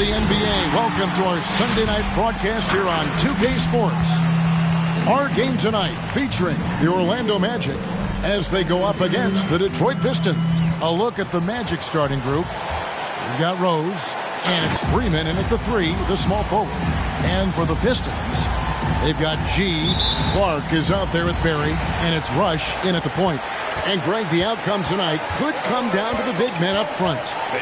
the NBA. Welcome to our Sunday night broadcast here on 2K Sports. Our game tonight featuring the Orlando Magic as they go up against the Detroit Pistons. A look at the Magic starting group. We've got Rose, and it's Freeman in at the 3, the small forward. And for the Pistons, they've got G. Clark is out there with Barry, and it's Rush in at the point. And, Greg, the outcome tonight could come down to the big men up front.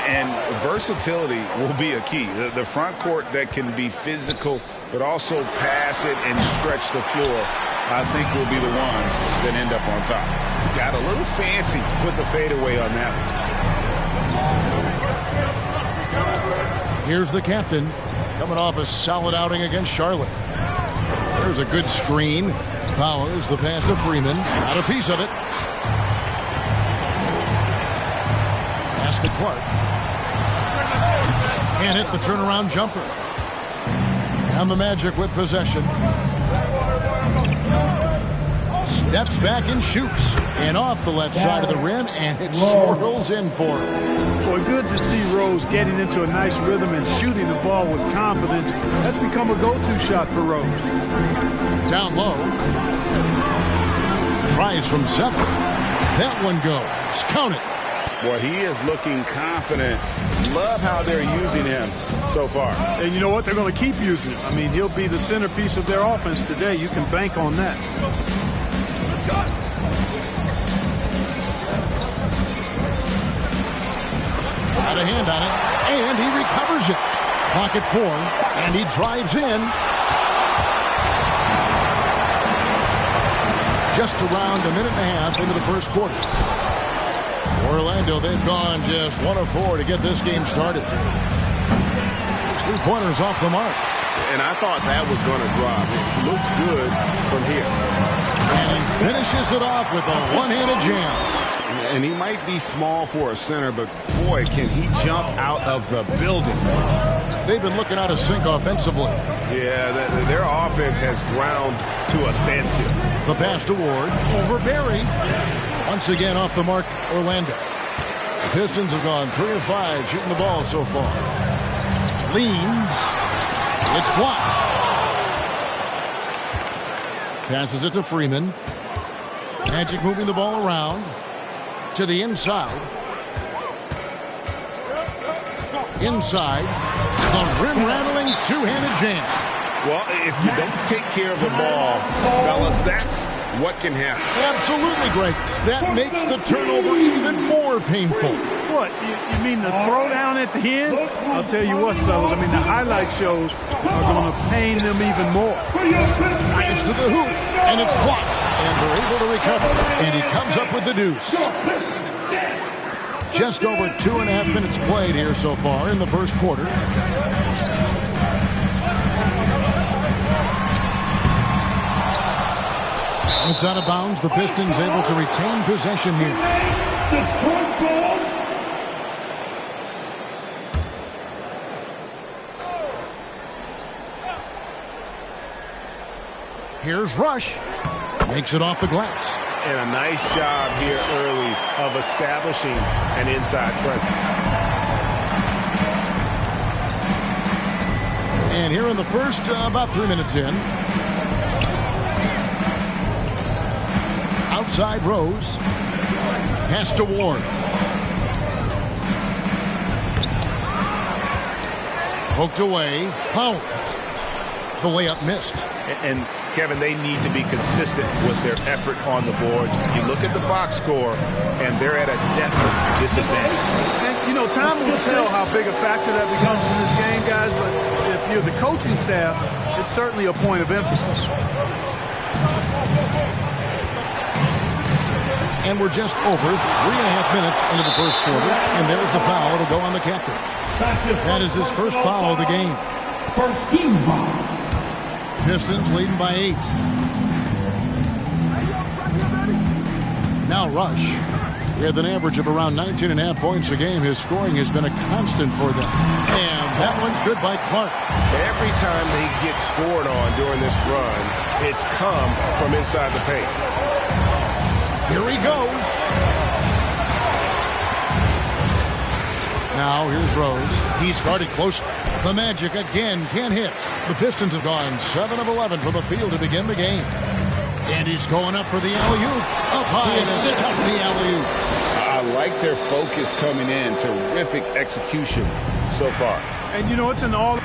And versatility will be a key. The front court that can be physical but also pass it and stretch the floor, I think will be the ones that end up on top. Got a little fancy with the fadeaway on that one. Here's the captain coming off a solid outing against Charlotte. There's a good screen. Powers the pass to Freeman. Got a piece of it. Pass to Clark. Can't hit the turnaround jumper. And the Magic with possession. Steps back and shoots. And off the left side of the rim, and it swirls in for him. Well, good to see Rose getting into a nice rhythm and shooting the ball with confidence. That's become a go-to shot for Rose. Down low. Tries from 7. That one goes. Count it. Boy, he is looking confident. Love how they're using him so far. And you know what? They're going to keep using him. I mean, he'll be the centerpiece of their offense today. You can bank on that. Got a hand on it, and he recovers it. Pocket 4, and he drives in. Just around a minute and a half into the first quarter. Orlando, they've gone just 1 of 4 to get this game started. It's 3-pointers off the mark. And I thought that was going to drop. It looked good from here. And he finishes it off with a one-handed jam. And he might be small for a center, but boy, can he jump out of the building. They've been looking out of sync offensively. Yeah, their offense has ground to a standstill. The pass to Ward over Barry. Once again off the mark, Orlando. The Pistons have gone 3 of 5 shooting the ball so far. Leans. It's blocked. Passes it to Freeman. Magic moving the ball around to the inside. Inside. The rim-rattling two-handed jam. Well, if you don't take care of the ball, fellas, that's what can happen. Absolutely, Greg. That makes the turnover even more painful. What? You mean the throwdown at the end? I'll tell you what, fellas. I mean, the highlight shows are going to pain them even more. Fires to the hoop, and it's blocked. And they're able to recover. And he comes up with the deuce. Just over 2.5 minutes played here so far in the first quarter. It's out of bounds. The Pistons able to retain possession here. Here's Rush. Makes it off the glass. And a nice job here early of establishing an inside presence. And here in the first, about 3 minutes in. Outside Rose. Pass to Ward. Poked away. Powers. The layup missed. And Kevin, they need to be consistent with their effort on the boards. You look at the box score, and they're at a definite disadvantage. And, you know, time will tell how big a factor that becomes in this game, guys, but if you're the coaching staff, it's certainly a point of emphasis. And we're just over 3.5 minutes into the first quarter, and there's the foul. It'll go on the captain. That is his first foul of the game. First team foul. Pistons leading by 8. Now Rush. With an average of around 19.5 points a game, his scoring has been a constant for them. And that one's good by Clark. Every time they get scored on during this run, it's come from inside the paint. Here he goes. Now here's Rose. He started close. The Magic again can't hit. The Pistons have gone 7 of 11 from the field to begin the game. And he's going up for the alley-oop. Up high to stuff the alley-oop. I like their focus coming in. Terrific execution so far. And, you know, it's an all...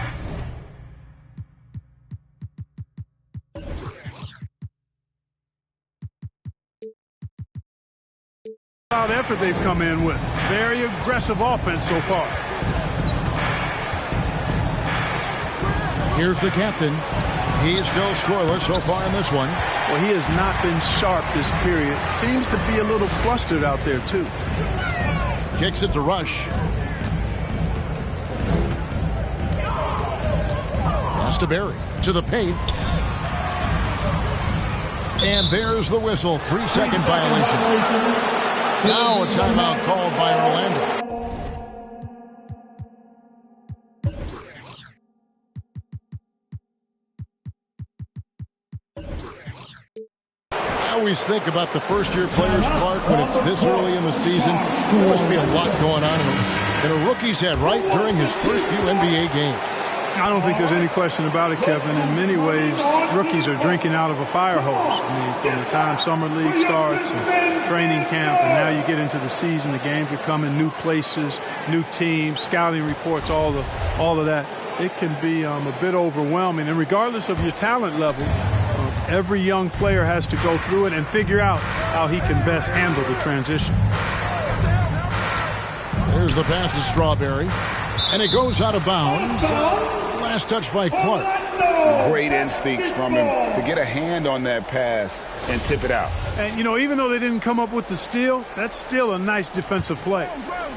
out effort they've come in with. Very aggressive offense so far. Here's the captain. He's still scoreless so far in this one. Well, he has not been sharp this period. Seems to be a little flustered out there, too. Kicks it to Rush. Pass to Barry. To the paint. And there's the whistle. 3-second violation. Now a timeout called by Orlando. I always think about the first-year players, Clark, when it's this early in the season. There must be a lot going on in a rookie's head right during his first few NBA games. I don't think there's any question about it, Kevin. In many ways, rookies are drinking out of a fire hose. I mean, from the time summer league starts and training camp, and now you get into the season, the games are coming, new places, new teams, scouting reports, all of that. It can be a bit overwhelming. And regardless of your talent level, every young player has to go through it and figure out how he can best handle the transition. There's the pass to Strawberry, and it goes out of bounds. Last touch by Clark. Great instincts from him to get a hand on that pass and tip it out. And, you know, even though they didn't come up with the steal, that's still a nice defensive play.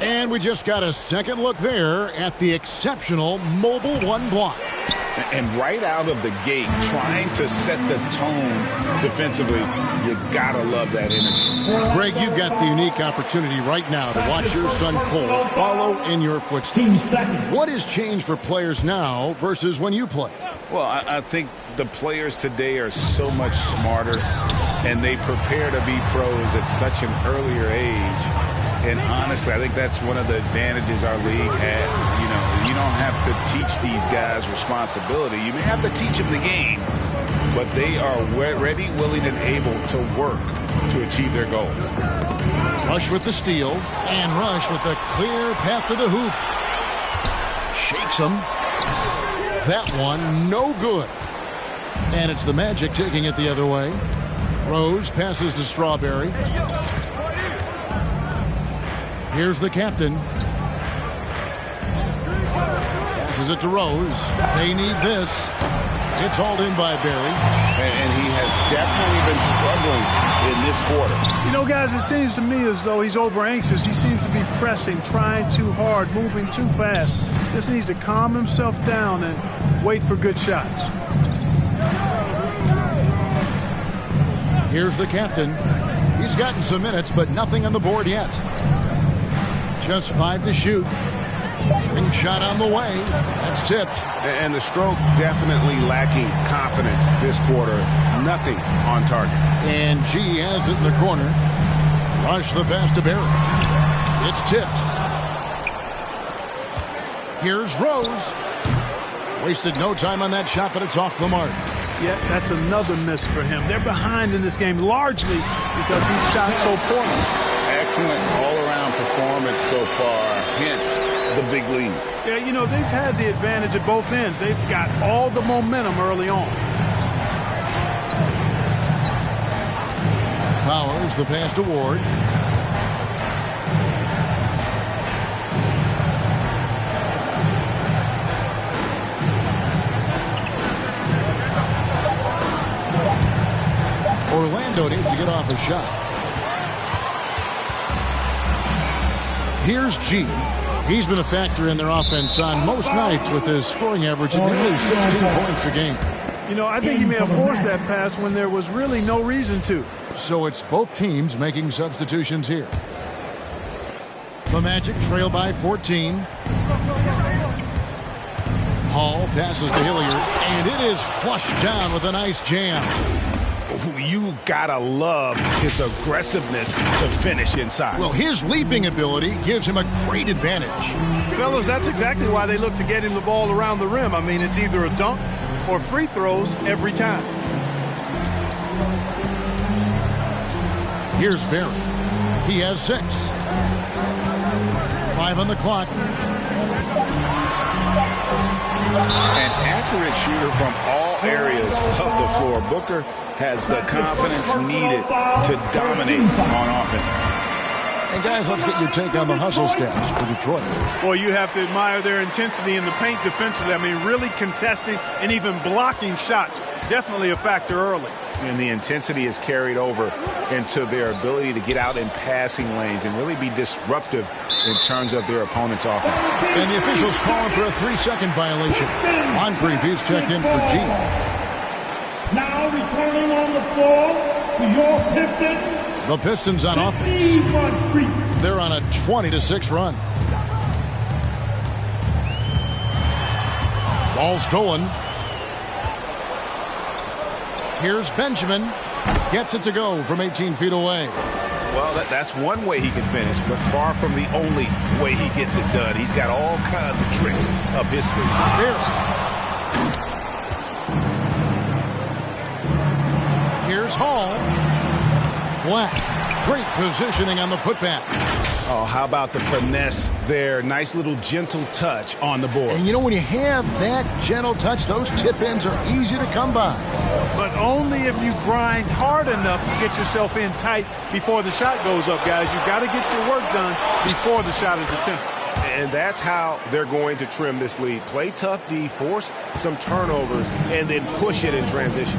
And we just got a second look there at the exceptional mobile one block. And right out of the gate, trying to set the tone defensively, you gotta love that energy. Greg, you've got the unique opportunity right now to watch your son Cole follow in your footsteps. What has changed for players now versus when you played? Well, I think the players today are so much smarter, and they prepare to be pros at such an earlier age. And honestly, I think that's one of the advantages our league has. You know, you don't have to teach these guys responsibility. You may have to teach them the game, but they are ready, willing, and able to work to achieve their goals. Rush with the steal, and Rush with a clear path to the hoop. Shakes him. That one, no good. And it's the Magic taking it the other way. Rose passes to Strawberry. Here's the captain. Passes it to Rose. They need this. It's hauled in by Barry. And he has definitely been struggling in this quarter. You know, guys, it seems to me as though he's over anxious. He seems to be pressing, trying too hard, moving too fast. Just needs to calm himself down and wait for good shots. Here's the captain. He's gotten some minutes, but nothing on the board yet. Just 5 to shoot. Ring shot on the way. That's tipped. And the stroke definitely lacking confidence this quarter. Nothing on target. And G has it in the corner. Rush the pass to Barry. It's tipped. Here's Rose. Wasted no time on that shot, but it's off the mark. Yeah, that's another miss for him. They're behind in this game largely because he shot so poorly. Excellent all-around performance so far, hence the big lead. Yeah, you know, they've had the advantage at both ends. They've got all the momentum early on. Powers the pass to Ward. Orlando needs to get off a shot. Here's G. He's been a factor in their offense on most nights with his scoring average at nearly 16 points a game. You know, I think he may have forced that pass when there was really no reason to. So it's both teams making substitutions here. The Magic trail by 14. Hall passes to Hilliard, and it is flushed down with a nice jam. You've got to love his aggressiveness to finish inside. Well, his leaping ability gives him a great advantage. Fellas, that's exactly why they look to get him the ball around the rim. I mean, it's either a dunk or free throws every time. Here's Barry. He has 6. 5 on the clock. An accurate shooter from all areas of the floor. Booker has the confidence needed to dominate on offense. And guys, let's get your take on the hustle stats for Detroit. Well, you have to admire their intensity in the paint defensively. I mean, really contesting and even blocking shots. Definitely a factor early. And the intensity is carried over into their ability to get out in passing lanes and really be disruptive in terms of their opponent's offense. And the officials calling for a 3-second violation. Moncrief is checked in for G. Now returning on the floor to your Pistons. The Pistons on offense. They're on a 20-6 run. Ball stolen. Here's Benjamin. Gets it to go from 18 feet away. Well, that's one way he can finish, but far from the only way he gets it done. He's got all kinds of tricks up his sleeve. Here's Hall. Black. Great positioning on the putback. Oh, how about the finesse there? Nice little gentle touch on the board. And you know, when you have that gentle touch, those tip-ins are easy to come by. But only if you grind hard enough to get yourself in tight before the shot goes up, guys. You've got to get your work done before the shot is attempted. And that's how they're going to trim this lead. Play tough D, force some turnovers, and then push it in transition.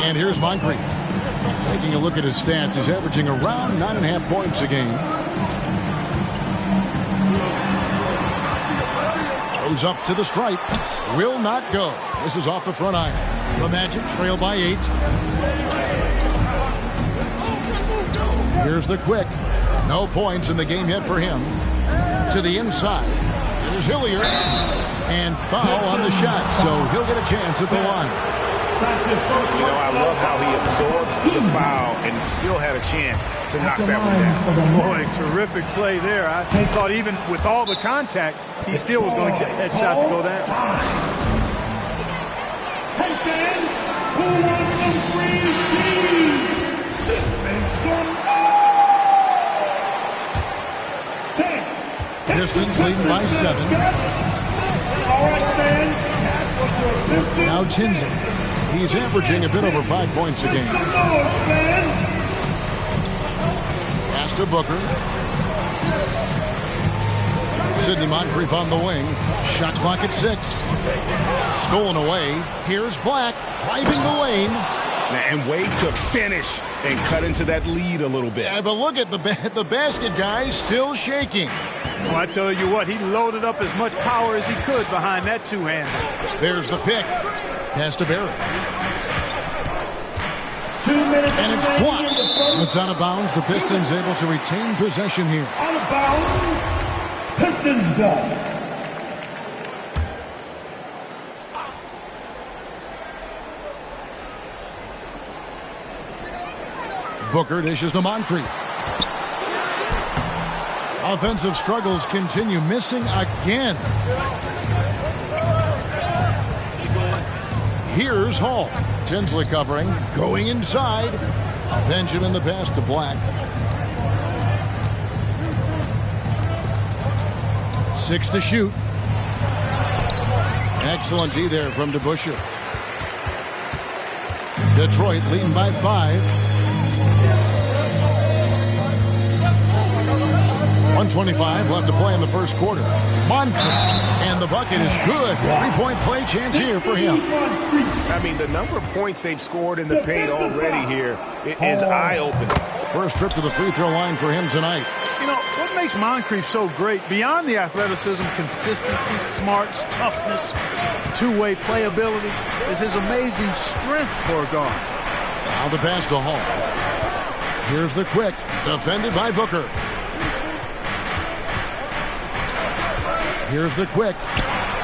And here's Moncrief. Taking a look at his stats, he's averaging around 9.5 points a game. Goes up to the stripe. Will not go. This is off the front iron. The Magic trail by 8. Here's the quick. No points in the game yet for him. To the inside. Here's Hilliard. And foul on the shot, so he'll get a chance at the line. You know, I love how he absorbs the foul and still had a chance to knock that one down. Boy, terrific play there. I thought even with all the contact, he still was going to get that shot to go down. Pistons leading by 7. Now Tinsley. He's averaging a bit over 5 points a game. Pass to Booker. Sidney Moncrief on the wing. Shot clock at 6. Stolen away. Here's Black driving the lane. And wait to finish and cut into that lead a little bit. Yeah, but look at the basket, guys, still shaking. Well, I tell you what, he loaded up as much power as he could behind that two-hander. There's the pick. Pass to Barry. 2 minutes. And it's blocked. It's out of bounds. The Pistons able to retain possession here. Out of bounds. Pistons ball. Booker dishes to Moncrief. Offensive struggles continue, missing again. Here's Hall. Tinsley covering, going inside. Benjamin the pass to Black. 6 to shoot. Excellent D there from DeBusschere. Detroit leading by 5. 1:25 left to play in the first quarter. Moncrief, and the bucket is good. 3-point play chance here for him. I mean, the number of points they've scored in the paint already here is eye-opening. First trip to the free throw line for him tonight. You know, what makes Moncrief so great, beyond the athleticism, consistency, smarts, toughness, two-way playability, is his amazing strength for a guard. Now the pass to Hall. Here's the quick, defended by Booker. Here's the quick.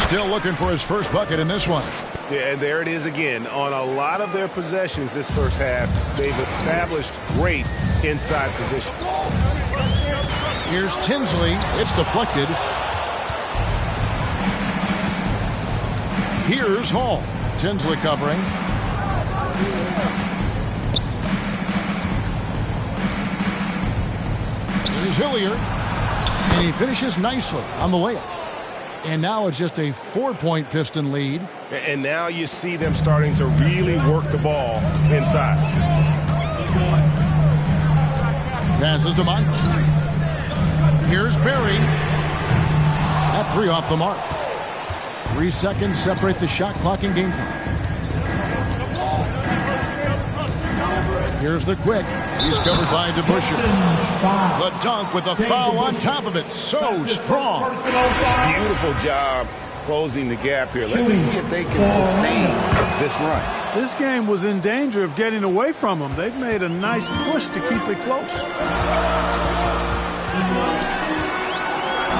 Still looking for his first bucket in this one. Yeah, and there it is again. On a lot of their possessions this first half, they've established great inside position. Here's Tinsley. It's deflected. Here's Hall. Tinsley covering. Here's Hilliard. And he finishes nicely on the layup. And now it's just a 4-point Piston lead. And now you see them starting to really work the ball inside. Passes to Michael. Here's Berry. That three off the mark. 3 seconds separate the shot clock and game clock. Here's the quick. He's covered by DeBusschere. The dunk with a foul on top of it. So strong. Beautiful job closing the gap here. Let's see if they can sustain this run. This game was in danger of getting away from them. They've made a nice push to keep it close.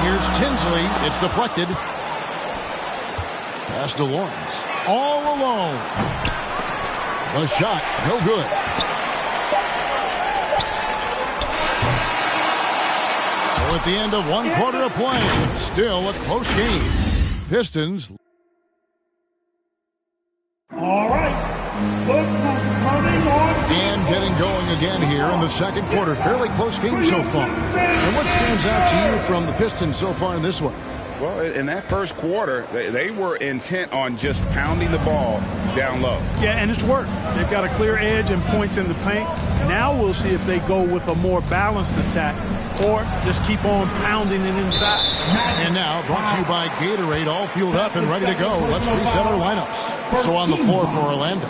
Here's Tinsley. It's deflected. Pass to Lawrence. All alone. The shot, no good. So at the end of 1 quarter of play, still a close game. Pistons. All right. And getting going again here in the second quarter. Fairly close game so far. And what stands out to you from the Pistons so far in this one? Well, in that first quarter, they were intent on just pounding the ball down low. Yeah, and it's worked. They've got a clear edge and points in the paint. Now we'll see if they go with a more balanced attack or just keep on pounding it inside. And now, brought to you by Gatorade, all fueled up and ready to go. Let's reset our lineups. So on the floor for Orlando,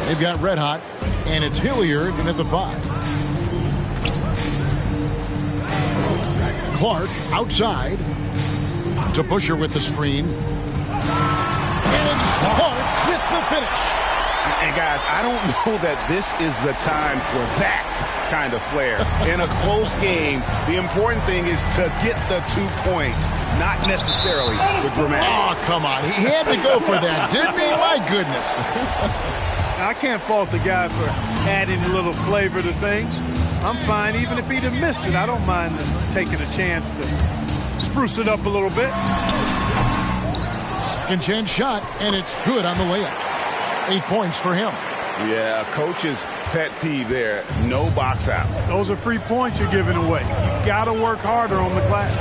they've got Red Hot, and it's Hilliard in at the 5. Clark outside. DeBusschere with the screen. And it's Clark with the finish. And guys, I don't know that this is the time for that kind of flair. In a close game, the important thing is to get the 2 points, not necessarily the dramatics. Oh, come on. He had to go for that, didn't he? My goodness. I can't fault the guy for adding a little flavor to things. I'm fine. Even if he'd have missed it, I don't mind taking a chance to spruce it up a little bit. Second chance shot, and it's good on the layup. 8 points for him. Yeah, coach's pet peeve there. No box out. Those are free points you're giving away. You got to work harder on the glass.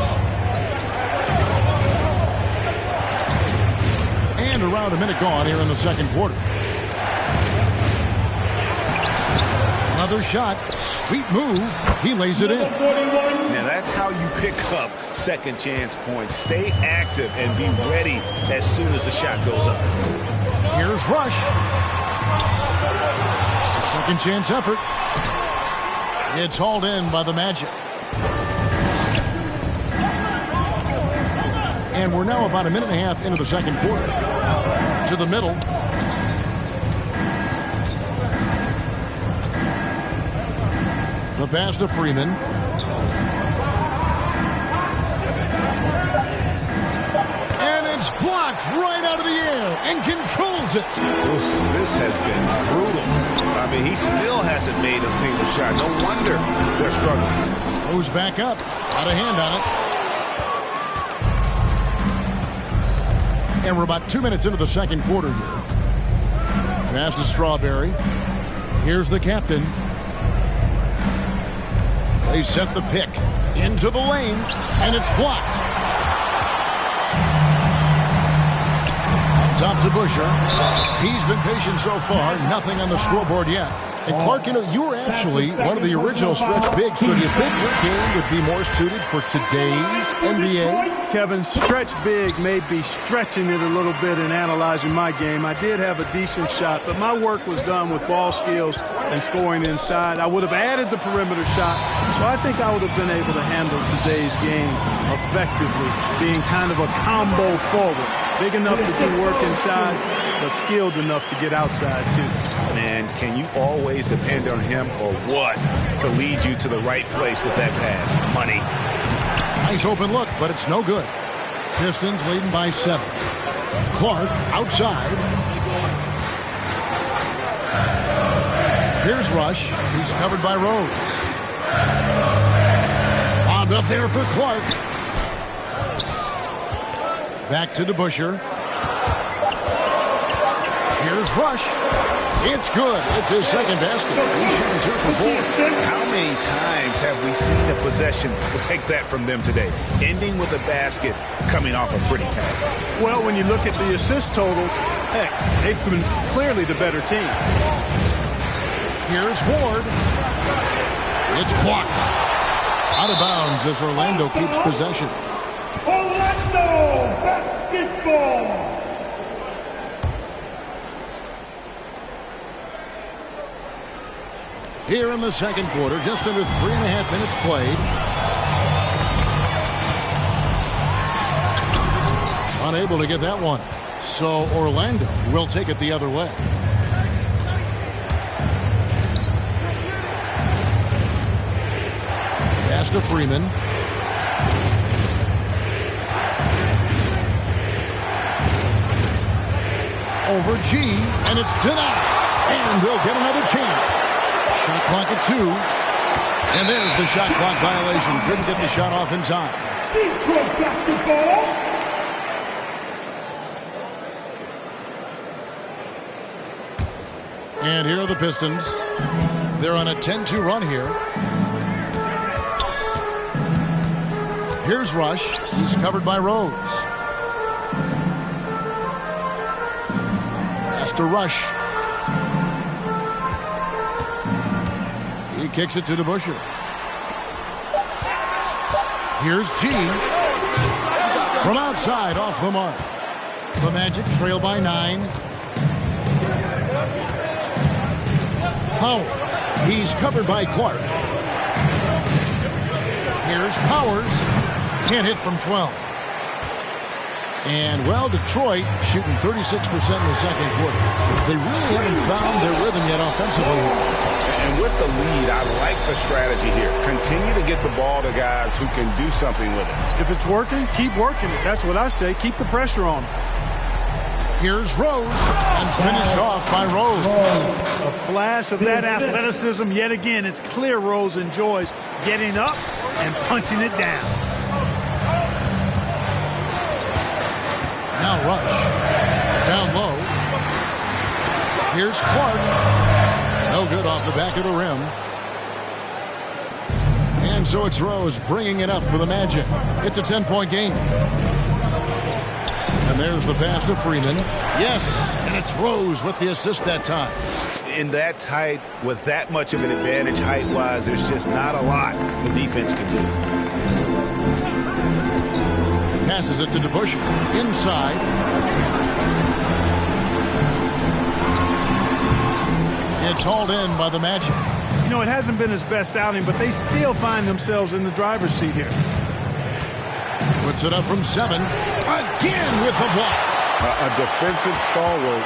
And around a minute gone here in the second quarter. Another shot. Sweet move. He lays it in. Now that's how you pick up second chance points. Stay active and be ready as soon as the shot goes up. Here's Rush. Second chance effort. It's hauled in by the Magic. And we're now about a minute and a half into the second quarter. To the middle. The pass to Freeman. And it's blocked right out of the air and controls it. Oof, this has been brutal. I mean, he still hasn't made a single shot. No wonder they're struggling. Goes back up. Got a hand on it. And we're about 2 minutes into the second quarter here. Pass to Strawberry. Here's the captain. They set the pick into the lane, and it's blocked. Top to Busher. He's been patient so far. Nothing on the scoreboard yet. And Clark, you know, you were actually one of the original stretch bigs. So do you think your game would be more suited for today's NBA? Kevin, stretch big may be stretching it a little bit in analyzing my game. I did have a decent shot, but my work was done with ball skills and scoring inside. I would have added the perimeter shot, so I think I would have been able to handle today's game effectively, being kind of a combo forward. Big enough to do work inside, but skilled enough to get outside, too. Man, can you always depend on him or what to lead you to the right place with that pass? Money. Nice open look, but it's no good. Pistons leading by 7. Clark outside. Here's Rush. He's covered by Rose. Bombed up there for Clark. Back to DeBusschere. Here's Rush. It's good. It's his second basket. He's shooting 2 for 4. How many times have we seen a possession like that from them today? Ending with a basket, coming off a pretty pass. Well, when you look at the assist totals, heck, they've been clearly the better team. Here's Ward. It's blocked. Out of bounds as Orlando keeps possession. Orlando basketball. Here in the second quarter, just under 3.5 minutes played. Unable to get that one. So Orlando will take it the other way. Pass to Freeman. Over G, and it's denied. And they'll get another chance. Shot clock at 2. And there's the shot clock violation. Couldn't get the shot off in time. Detroit basketball. And here are the Pistons. They're on a 10-2 run here. Here's Rush. He's covered by Rose. Pass to Rush. He kicks it to DeBusschere. Here's G. From outside, off the mark. The Magic trail by 9. Powers. He's covered by Clark. Here's Powers. Can't hit from 12. And, well, Detroit shooting 36% in the second quarter. They really haven't found their rhythm yet offensively. And with the lead, I like the strategy here. Continue to get the ball to guys who can do something with it. If it's working, keep working it. That's what I say. Keep the pressure on. Here's Rose, and finished off by Rose. A flash of that athleticism. Yet again, it's clear Rose enjoys getting up and punching it down. Now Rush. Down low. Here's Clark. No good off the back of the rim. And so it's Rose bringing it up for the Magic. It's a 10-point game. And there's the pass to Freeman. Yes, and it's Rose with the assist that time. In that tight, with that much of an advantage height-wise, there's just not a lot the defense can do. Passes it to DeBusschere. Inside. It's hauled in by the Magic. You know, it hasn't been his best outing, but they still find themselves in the driver's seat here. Puts it up from 7. Again with the block. A defensive stalwart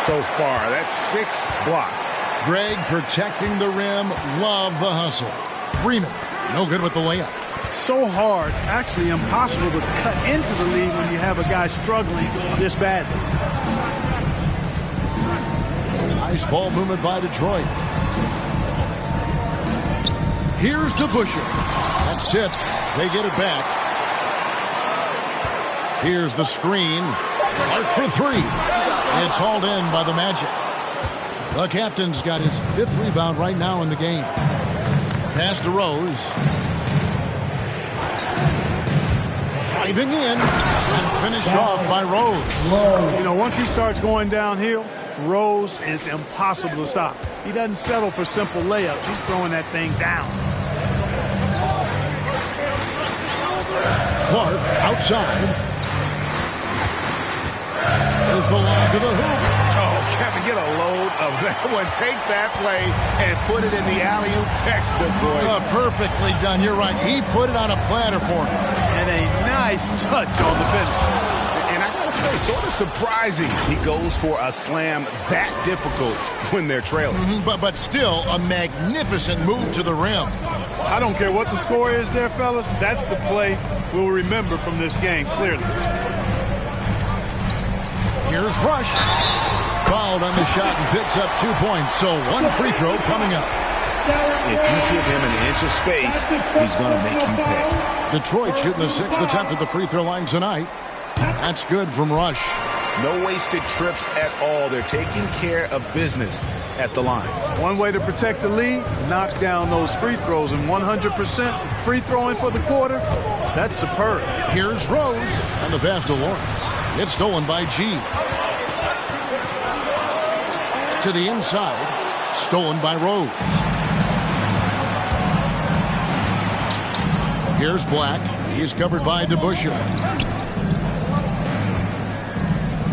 so far. That's 6 blocks. Greg protecting the rim. Love the hustle. Freeman, no good with the layup. So hard, actually impossible to cut into the lead when you have a guy struggling this badly. Nice ball movement by Detroit. Here's DeBusschere. That's tipped. They get it back. Here's the screen. Clark for 3. It's hauled in by the Magic. The captain's got his 5th rebound right now in the game. Pass to Rose. Driving in and finished off by Rose. You know, once he starts going downhill, Rose is impossible to stop. He doesn't settle for simple layups. He's throwing that thing down. Clark outside. There's the line to the hoop. Oh, Kevin, get a load of that one. Take that play and put it in the alley-oop textbook, boys. Perfectly done. You're right. He put it on a platter for him. And a nice touch on the finish. And I got to say, sort of surprising he goes for a slam that difficult when they're trailing. But still a magnificent move to the rim. I don't care what the score is there, fellas. That's the play we'll remember from this game, clearly. Here's Rush. Fouled on the shot and picks up 2 points. So one free throw coming up. If you give him an inch of space, he's going to make you pay. Detroit shooting the 6th attempt at the free throw line tonight. That's good from Rush. No wasted trips at all. They're taking care of business at the line. One way to protect the lead, knock down those free throws, and 100% free throwing for the quarter, that's superb. Here's Rose, and the pass to Lawrence. It's stolen by G. To the inside, stolen by Rose. Here's Black. He's covered by DeBusschere.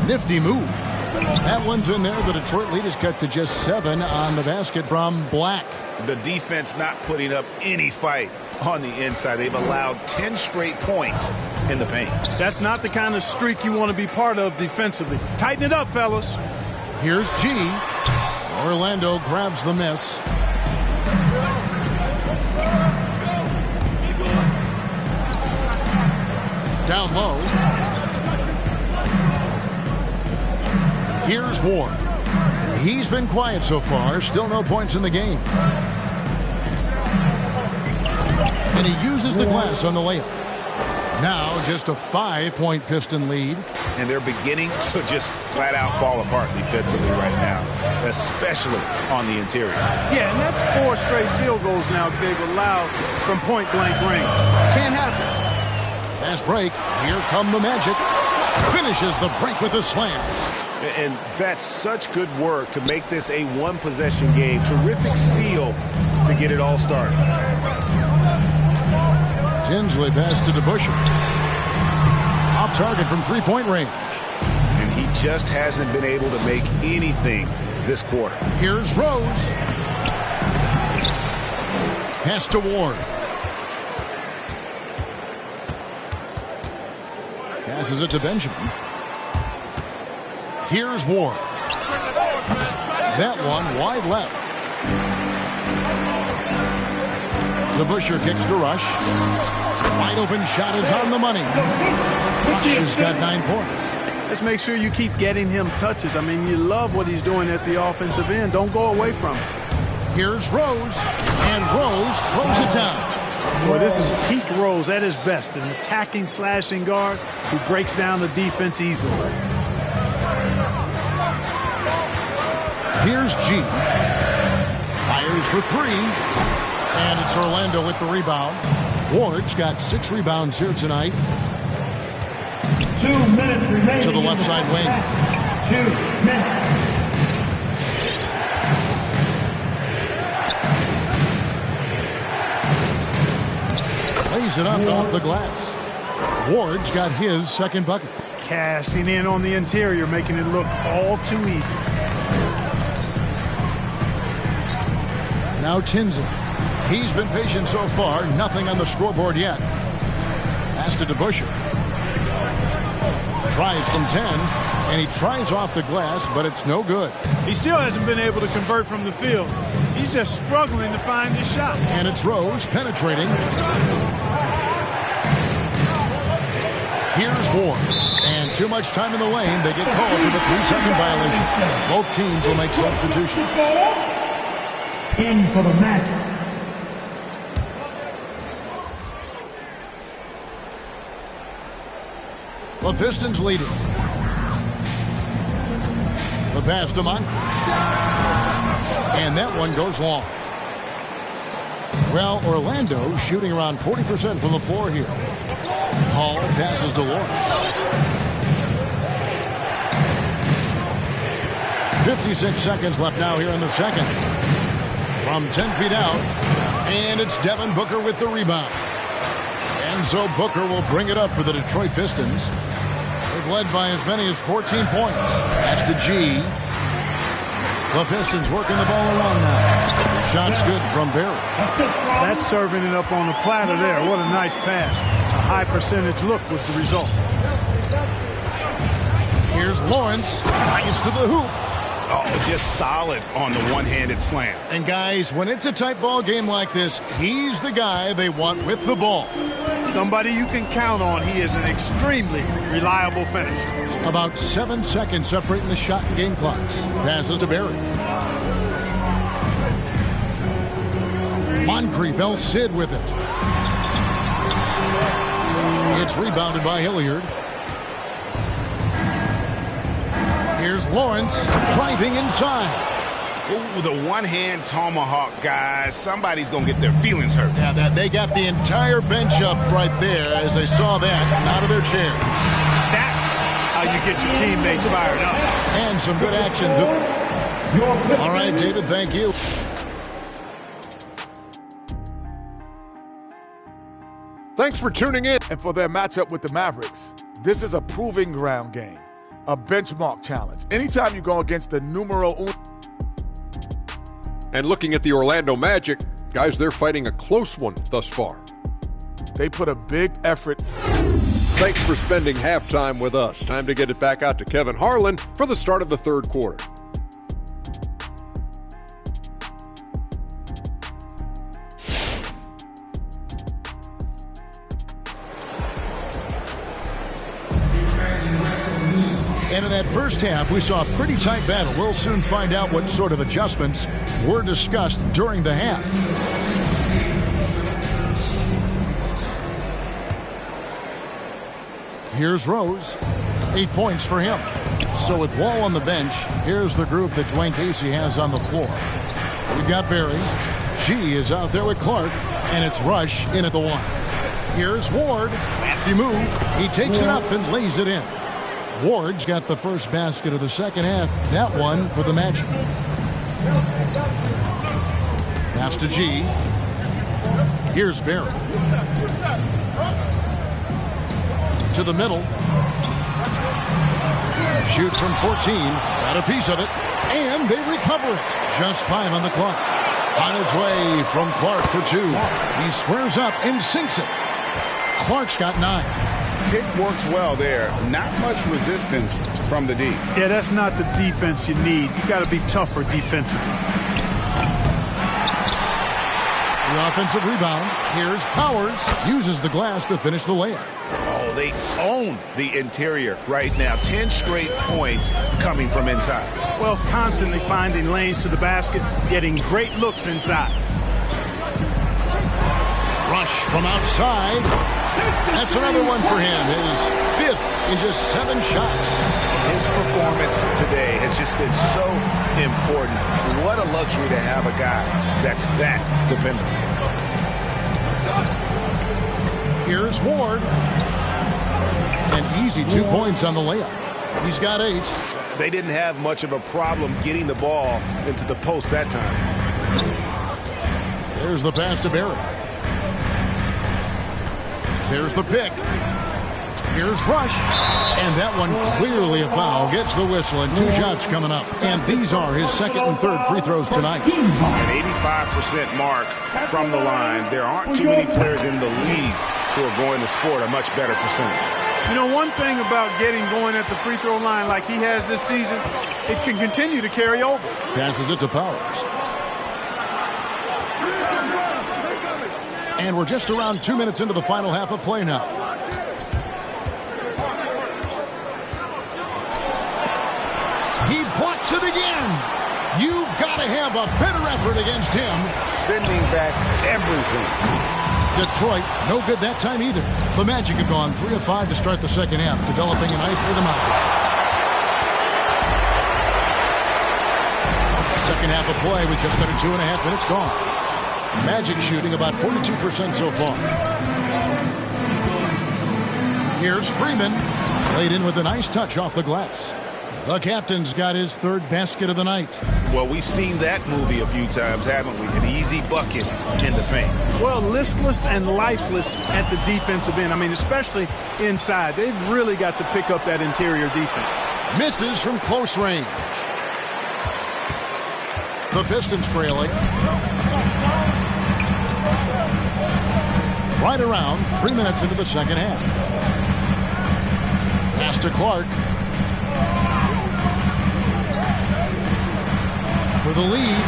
Nifty move. That one's in there. The Detroit lead is cut to just 7 on the basket from Black. The defense not putting up any fight on the inside. They've allowed 10 straight points in the paint. That's not the kind of streak you want to be part of defensively. Tighten it up, fellas. Here's G. Orlando grabs the miss. Down low. Here's Ward. He's been quiet so far. Still no points in the game. And he uses the glass on the layup. Now just a 5-point Piston lead. And they're beginning to just flat out fall apart defensively right now, especially on the interior. Yeah, and that's 4 straight field goals now they've allowed from point-blank range. Can't happen. Fast break. Here come the Magic. Finishes the break with a slam. And that's such good work to make this a one-possession game. Terrific steal to get it all started. Tinsley pass to DeBusschere. Off target from 3-point range. And he just hasn't been able to make anything this quarter. Here's Rose. Pass to Ward. Passes it to Benjamin. Here's Ward. That one wide left. DeBusschere kicks to Rush. Wide open shot is on the money. Rush has got 9 points. Let's make sure you keep getting him touches. I mean, you love what he's doing at the offensive end. Don't go away from it. Here's Rose. And Rose throws it down. Boy, this is peak Rose at his best. An attacking, slashing guard who breaks down the defense easily. Here's G. Fires for 3. And it's Orlando with the rebound. Ward's got 6 rebounds here tonight. 2 minutes remaining. To the left side wing. 2 minutes. Lays it up off the glass. Ward's got his 2nd bucket. Cashing in on the interior, making it look all too easy. Now Tinsley. He's been patient so far. Nothing on the scoreboard yet. Pass to DeBusschere. Tries from 10. And he tries off the glass, but it's no good. He still hasn't been able to convert from the field. He's just struggling to find his shot. And it's Rose penetrating. Here's Ward. And too much time in the lane. They get called for the 3-second violation. Both teams will make substitutions. In for the Magic. The Pistons leading. The pass to Moncrief. And that one goes long. Well, Orlando shooting around 40% from the floor here. Hall passes to Lawrence. 56 seconds left now here in the second. From 10 feet out. And it's Devin Booker with the rebound. And so Booker will bring it up for the Detroit Pistons. They've led by as many as 14 points. That's to G. The Pistons working the ball around now. The shot's good from Barry. That's serving it up on the platter there. What a nice pass. A high percentage look was the result. Here's Lawrence. Nice to the hoop. Oh, just solid on the one-handed slam. And guys, when it's a tight ball game like this, he's the guy they want with the ball. Somebody you can count on. He is an extremely reliable finisher. About 7 seconds separating the shot and game clocks. Passes to Barry. Moncrief El Cid with it. It's rebounded by Hilliard. Here's Lawrence driving inside. Ooh, the one-hand tomahawk, guys. Somebody's going to get their feelings hurt. Yeah, they got the entire bench up right there as they saw that out of their chairs. That's how you get your teammates fired up. And some good action. All right, David, thank you. Thanks for tuning in and for their matchup with the Mavericks. This is a proving ground game, a benchmark challenge. Anytime you go against the numero uno. And looking at the Orlando Magic, guys, they're fighting a close one thus far. They put a big effort. Thanks for spending halftime with us. Time to get it back out to Kevin Harlan for the start of the third quarter. And in that first half, we saw a pretty tight battle. We'll soon find out what sort of adjustments were discussed during the half. Here's Rose. 8 points for him. So with Wall on the bench, here's the group that Dwayne Casey has on the floor. We've got Barry. G is out there with Clark, and it's Rush in at the one. Here's Ward. Crafty move. He takes it up and lays it in. Ward's got the first basket of the second half. That one for the Magic. Pass to G. Here's Barry. To the middle. Shoots from 14. Got a piece of it. And they recover it. Just 5 on the clock. On its way from Clark for 2. He squares up and sinks it. Clark's got 9. Pick works well there. Not much resistance from the D. Yeah, that's not the defense you need. You got to be tougher defensively. The offensive rebound. Here's Powers. Uses the glass to finish the layup. Oh, they own the interior right now. 10 straight points coming from inside. Well, constantly finding lanes to the basket, getting great looks inside. Rush from outside. That's another one for him. His 5th in just 7 shots. His performance today has just been so important. What a luxury to have a guy that's that dependable. Here's Ward. An easy 2 points on the layup. He's got 8. They didn't have much of a problem getting the ball into the post that time. There's the pass to Barry. There's the pick. Here's Rush. And that one clearly a foul. Gets the whistle and 2 shots coming up. And these are his second and third free throws tonight. An 85% mark from the line. There aren't too many players in the league who are going to score a much better percentage. You know, one thing about getting going at the free throw line like he has this season, it can continue to carry over. Passes it to Powers. And we're just around 2 minutes into the final half of play now. He blocks it again. You've got to have a better effort against him. Sending back everything. Detroit, no good that time either. The Magic have gone 3 of 5 to start the second half, developing a nice rhythm out there. Second half of play with just under 2.5 minutes gone. Magic shooting about 42% so far. Here's Freeman. Laid in with a nice touch off the glass. The captain's got his 3rd basket of the night. Well, we've seen that movie a few times, haven't we? An easy bucket in the paint. Well, listless and lifeless at the defensive end. I mean, especially inside. They've really got to pick up that interior defense. Misses from close range. The Pistons trailing. Right around 3 minutes into the second half. Pass to Clark. For the lead.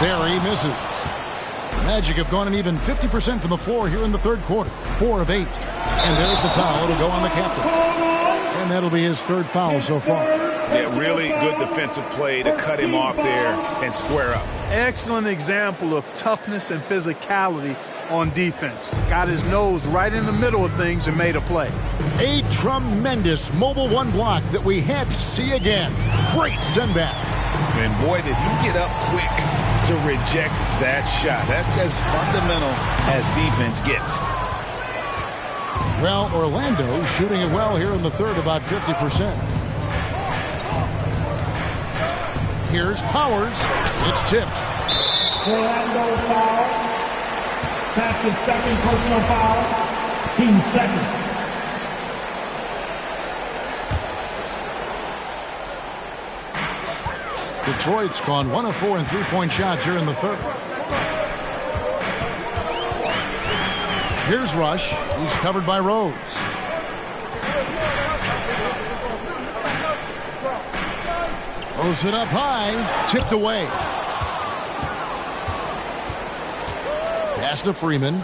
Barry misses. Magic have gone an even 50% from the floor here in the third quarter. 4 of 8. And there's the foul. It'll go on the captain. And that'll be his third foul so far. Yeah, really good defensive play to cut him off there and square up. Excellent example of toughness and physicality on defense. Got his nose right in the middle of things and made a play. A tremendous mobile one block that we had to see again. Great send back. And boy, did he get up quick to reject that shot. That's as fundamental as defense gets. Well, Orlando shooting it well here in the third, about 50%. Here's Powers. It's tipped. Orlando foul. That's his second personal foul. Team second. Detroit's gone 1 of 4 in three-point shots here in the third. Here's Rush. He's covered by Rhodes. Throws it up high. Tipped away. Pass to Freeman.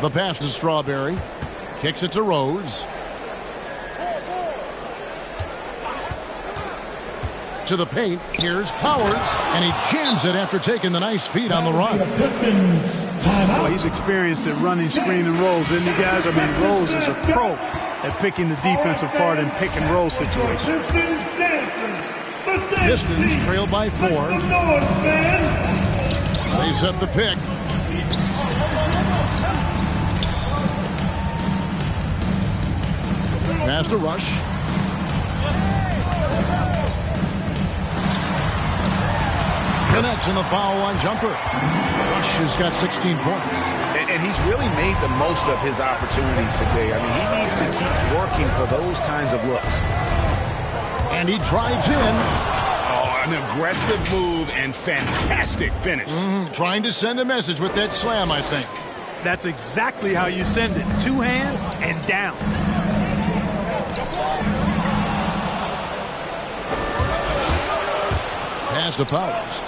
The pass to Strawberry. Kicks it to Rhodes. To the paint. Here's Powers. And he jams it after taking the nice feed on the run. Well, he's experienced at running screen and rolls, isn't he, guys? I mean, Rose is a pro at picking the defense apart in pick and roll situations. Pistons trail by 4. They set the pick. Pass to Rush. Connects in the foul line jumper. Rush has got 16 points. And he's really made the most of his opportunities today. I mean, he needs to keep working for those kinds of looks. And he drives in. Oh, an aggressive move and fantastic finish. Trying to send a message with that slam, I think. That's exactly how you send it. 2 hands and down. Pass to Powers.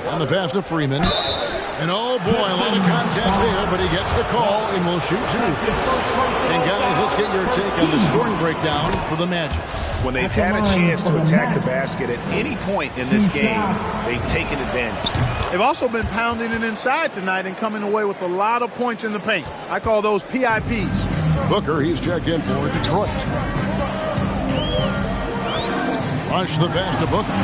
On the pass to Freeman. And oh boy, a lot of contact there, but he gets the call and will shoot 2. And guys, let's get your take on the scoring breakdown for the Magic. When they've had a chance to attack the basket at any point in this game, they've taken advantage. They've also been pounding it inside tonight and coming away with a lot of points in the paint. I call those PIPs. Booker, he's checked in for Detroit. Rush the pass to Booker.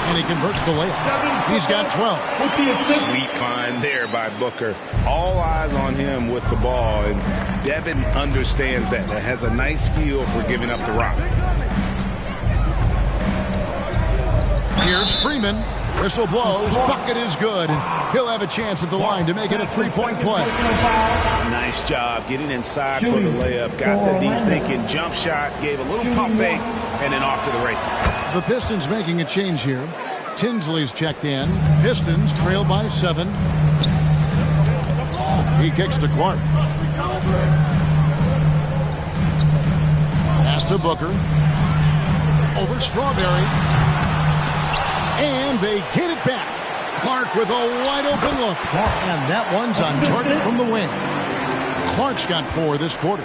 And he converts the layup. He's got 12. Sweet find there by Booker. All eyes on him with the ball, and Devin understands that. That has a nice feel for giving up the rock. Here's Freeman. Whistle blows. Bucket is good. And he'll have a chance at the line to make it a 3-point play. Nice job getting inside for the layup. Got the deep thinking jump shot. Gave a little pump fake, and then off to the races. The Pistons making a change here. Tinsley's checked in. Pistons trail by 7. He kicks to Clark. Pass to Booker. Over Strawberry. And they get it back. Clark with a wide open look. And that one's on target from the wing. Clark's got 4 this quarter.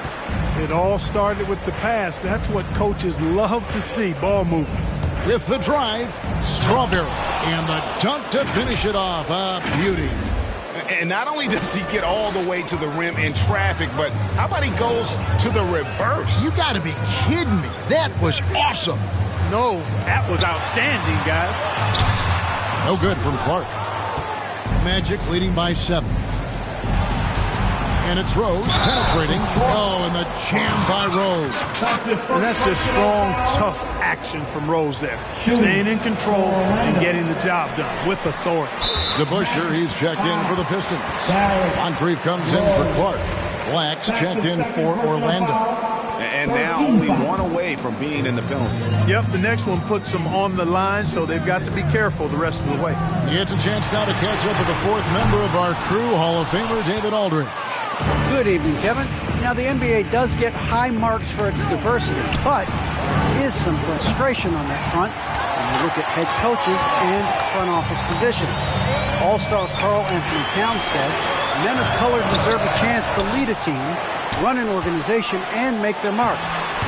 It all started with the pass. That's what coaches love to see, ball movement. With the drive, Strawberry. And the dunk to finish it off. A beauty. And not only does he get all the way to the rim in traffic, but how about he goes to the reverse? You got to be kidding me. That was awesome. No, that was outstanding, guys. No good from Clark. Magic leading by 7. And it's Rose penetrating. Oh, and the jam by Rose. And that's just strong, tough action from Rose there. Staying in control and getting the job done with authority. DeBusschere, he's checked in for the Pistons. Moncrief comes in for Clark. Black's checked in for Orlando. And now only 1 away away from being in the penalty. Yep, the next one puts them on the line, so they've got to be careful the rest of the way. It's a chance now to catch up with the fourth member of our crew, Hall of Famer David Aldridge. Good evening, Kevin. Now, the NBA does get high marks for its diversity, but there is some frustration on that front when you look at head coaches and front office positions. All-star Karl Anthony Towns said, men of color deserve a chance to lead a team, run an organization, and make their mark.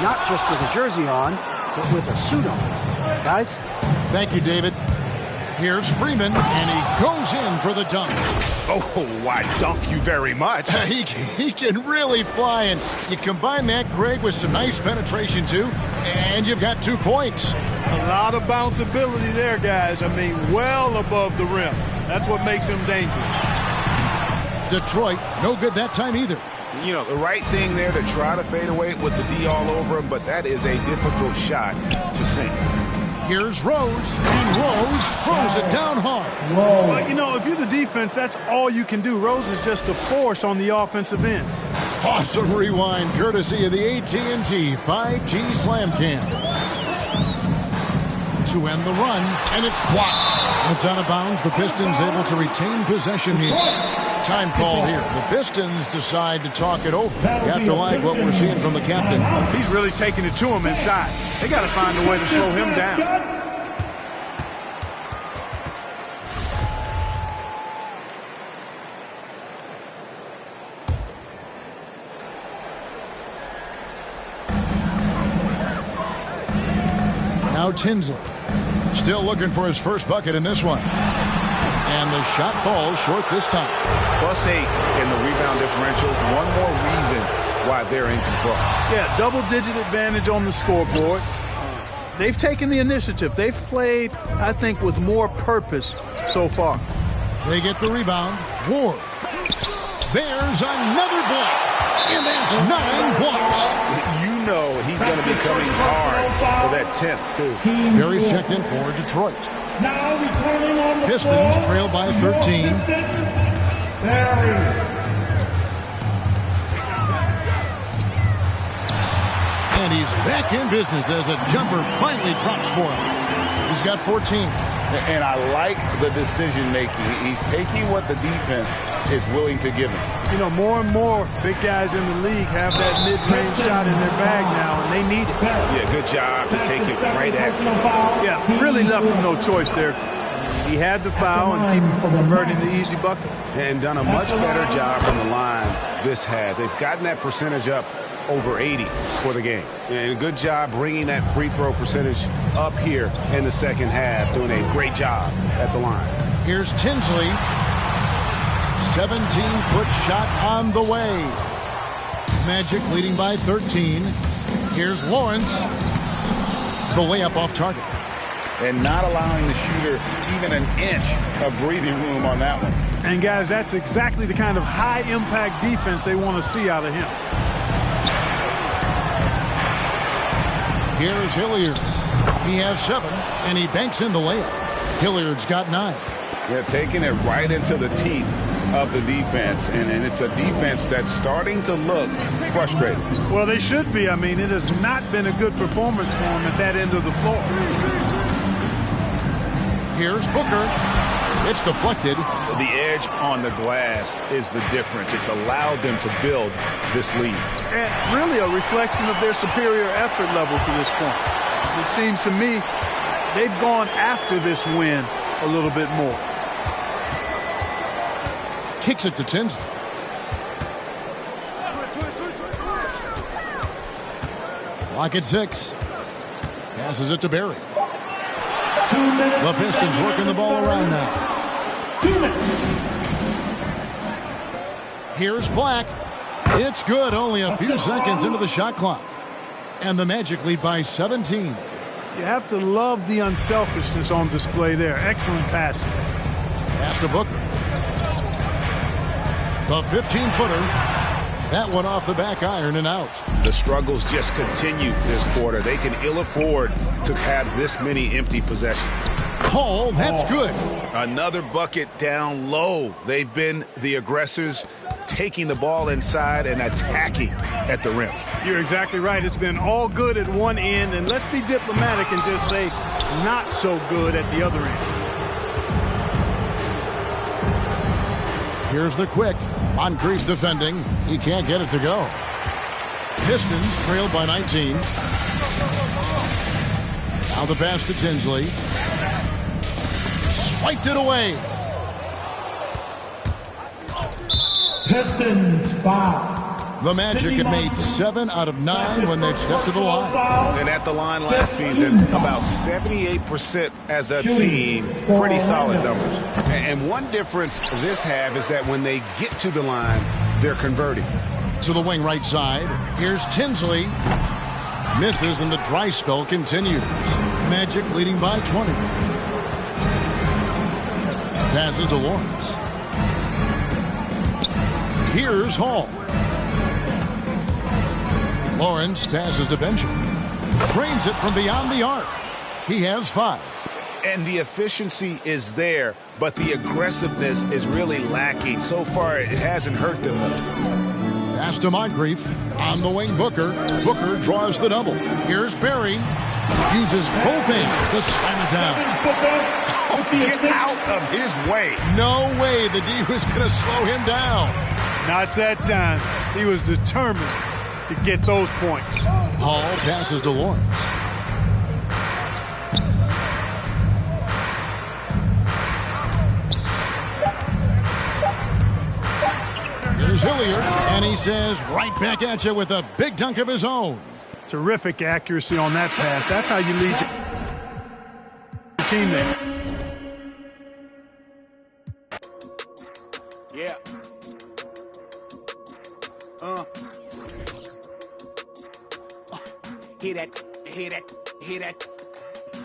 Not just with a jersey on, but with a suit on. Guys? Thank you, David. Here's Freeman, and he goes in for the dunk. Oh, why dunk you very much. He can really fly, and you combine that, Greg, with some nice penetration, too, and you've got 2 points. A lot of bounceability there, guys. I mean, well above the rim. That's what makes him dangerous. Detroit, no good that time either. You know, the right thing there to try to fade away with the D all over him, but that is a difficult shot to sink. Here's Rose, and Rose throws it down hard. Well, you know, if you're the defense, that's all you can do. Rose is just a force on the offensive end. Awesome rewind, courtesy of the AT&T 5G Slam Cam. To end the run, and it's blocked. It's out of bounds. The Pistons able to retain possession here. Time called here. The Pistons decide to talk it over. You have to like what we're seeing from the captain. He's really taking it to him inside. They got to find a way to slow him down. Now Tinsley. Still looking for his first bucket in this one. And the shot falls short this time. +8 in the rebound differential. One more reason why they're in control. Yeah, double-digit advantage on the scoreboard. They've taken the initiative. They've played, I think, with more purpose so far. They get the rebound. Ward. There's another block. And that's 9 blocks. You know he's going to be coming hard for that 10th, too. Barry's checked in for Detroit. Now returning on the Pistons floor, trail by 13. Barry. And he's back in business as a jumper finally drops for him. He's got 14. And I like the decision-making. He's taking what the defense is willing to give him. You know, more and more big guys in the league have that mid-range shot in their bag now, and they need it. Yeah, good job to take it right at him. Yeah, really left him no choice there. He had the foul and keep him from converting the easy bucket. And done a much better job from the line this half. They've gotten that percentage up over 80 for the game. And good job bringing that free throw percentage up here in the second half. Doing a great job at the line. Here's Tinsley. 17-foot shot on the way. Magic leading by 13. Here's Lawrence. The layup off target. And not allowing the shooter even an inch of breathing room on that one. And, guys, that's exactly the kind of high-impact defense they want to see out of him. Here's Hilliard. He has 7, and he banks in the layup. Hilliard's got 9. Yeah, taking it right into the teeth of the defense, and it's a defense that's starting to look frustrated. Well, they should be. I mean, it has not been a good performance for them at that end of the floor. Here's Booker. It's deflected. The edge on the glass is the difference. It's allowed them to build this lead. And really a reflection of their superior effort level to this point. It seems to me they've gone after this win a little bit more. Kicks it to Tinsley. Clock at 6. Passes it to Barry. 2 minutes. The Pistons working the ball around now. 2 minutes. Here's Black. It's good. Only a few seconds into the shot clock. And the Magic lead by 17. You have to love the unselfishness on display there. Excellent passing. Pass to Booker. The 15-footer. That one off the back iron and out. The struggles just continue this quarter. They can ill afford to have this many empty possessions. Hall, that's good. Another bucket down low. They've been the aggressors, taking the ball inside and attacking at the rim. You're exactly right. It's been all good at one end, and let's be diplomatic and just say not so good at the other end. Here's the quick. Moncrief's defending. He can't get it to go. Pistons trailed by 19. Now the pass to Tinsley. Swiped it away. Pistons foul. The Magic have made 7 out of 9 when they've stepped to the line. And at the line last season, about 78% as a team. Pretty solid numbers. And one difference this half is that when they get to the line, they're converting. To the wing right side. Here's Tinsley. Misses and the dry spell continues. Magic leading by 20. Passes to Lawrence. Here's Hall. Lawrence passes to Benjamin. Trains it from beyond the arc. He has 5. And the efficiency is there, but the aggressiveness is really lacking. So far, it hasn't hurt them. Pass to Moncrief. On the wing, Booker. Booker draws the double. Here's Barry. Uses both hands to slam it down. Get out of his way. No way the D was going to slow him down. Not that time. He was determined to get those points. Hall passes to Lawrence. Here's Hilliard, and he says right back at you with a big dunk of his own. Terrific accuracy on that pass. That's how you lead your team there. Yeah. Hear that.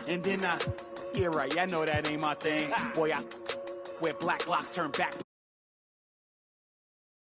And then, yeah, right. I know that ain't my thing. Boy, I wear black lock, turn back.